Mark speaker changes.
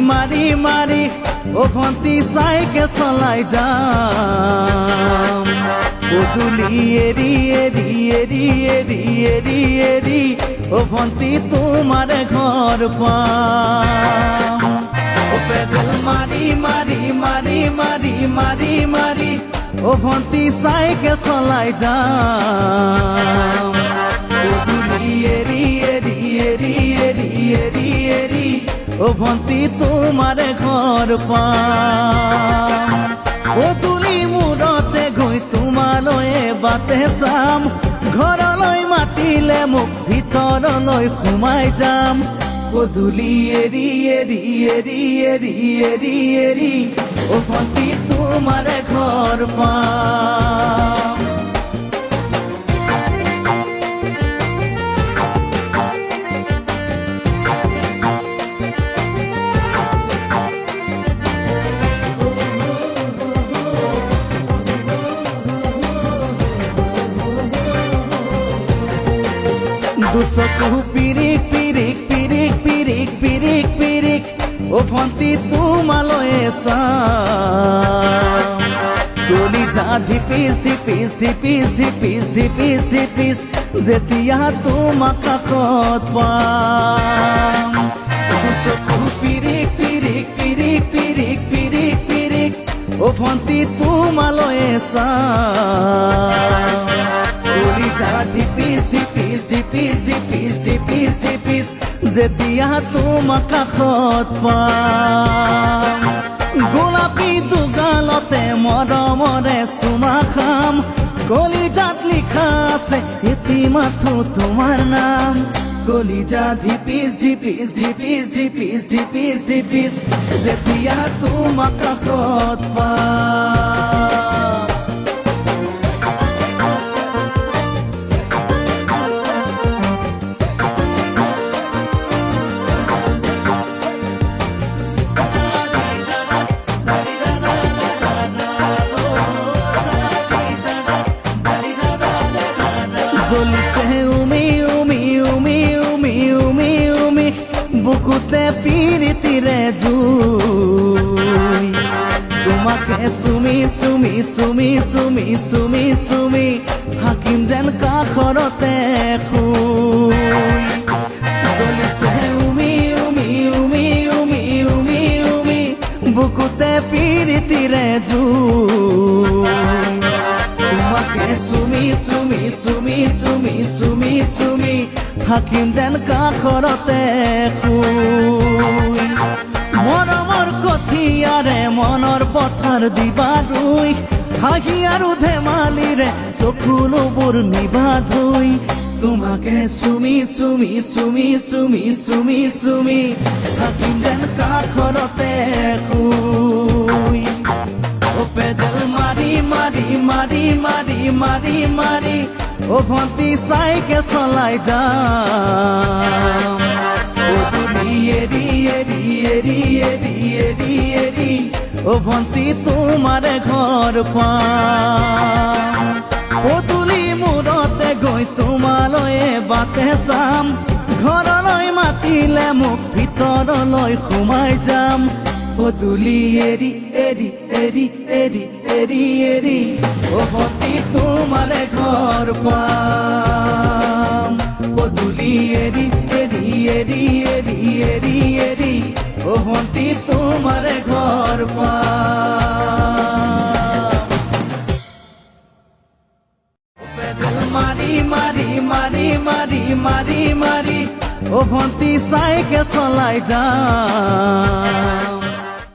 Speaker 1: মারি মারি ও ভন্তি সাইকেল চলাই যাম পদূলি এরি এরি এরি এরি এরি এরি ও ভন্তি তোমার ঘর পাম ও পেডেল মারি মারি মারি মারি মারি মারি ও ভন্তি সাইকেল চলাই যাম পদূলি এরি এরি এরি এরি এরি এরি ও ভন্তি তোমার ঘর পাম পদূলি মূৰতে গৈ তোমালৈয়ে বাটে চাম ঘৰলৈ মাতিলে মোক ভিতৰলৈ সোমাই যাম পদূলি এৰি এৰি এৰি এৰি এৰি এৰি ও ভন্তি তোমাৰ ঘৰ পাম দুচকু পিৰিক পিৰিক পিৰিক পিৰিক পিৰিক পিৰিক ও ভন্তি তোমালৈয়ে চাম কলিজা ধিপিচ ধিপিচ ধিপিচ ধিপিচ ধিপিচ ধিপিচ যেতিয়া তোমাক কাষত পাম দুচকু পিৰিক পিৰিক পিৰিক পিৰিক পিৰিক পিৰিক ও ভন্তি তোমালৈয়ে চাম কলিজা ধিপিচ ধিপিচ ধিপিচ ধিপিচ ধিপিচ ধিপিচ যেতিয়া তোমাক কাষত পাম গোলাপী দুগালতে মৰমৰে চুমা খাম কলিজাত লিখা আছে এটি মাথো তোমাৰ নাম কলিজা ধিপিচ ধিপিচ ধিপিচ ধিপিচ ধিপিচ ধিপিচ যেতিয়া তোমাক কাষত পাম জ্বলিছে উমি উমি উমি উমি উমি উমি বুকুতে পিৰিতিৰে জুই তোমাকে চুমি চুমি চুমি চুমি চুমি চুমি থাকিম যেন কাষৰতে শুই জ্বলিছে উমি উমি উমি উমি উমি উমি বুকুতে পিৰিতিৰে জুই তোমাকে চুমি চুমি চুমি চুমি চুমি চুমি থাকিম যেন কাষৰতে শুই মৰমৰ কঠিয়াৰে মনৰ পথাৰ দিবা ৰুই হাঁহি আৰু ধেমালিৰে চকুলোবোৰ নিবা ধুই তোমাকে চুমি চুমি চুমি চুমি চুমি চুমি থাকিম যেন কাষৰতে শুই ও পেডেল মারি মারি মারি মারি মারি মারি ও ভন্তি সাইকেল চলাই যাম পদূলি এরি এরি এরি এরি এরি এরি ও ভন্তি তোমাৰ ঘৰ পাম পদূলি মূৰতে গৈ তোমালৈয়ে বাটে চাম ঘৰলৈ মাতিলে মোক ভিতৰলৈ সোমাই যাম পদূলি এৰি এৰি এৰি এৰি এৰি এৰি ও ভন্তি তোমাৰ ঘৰ পাম পদূলি এৰি এৰি এৰি এৰি এৰি এৰি ও ভন্তি তোমাৰ ঘৰ পাম পেডেল মাৰি মাৰি মাৰি মাৰি মাৰি মাৰি ও ভন্তি চাইকেল চলাই যাম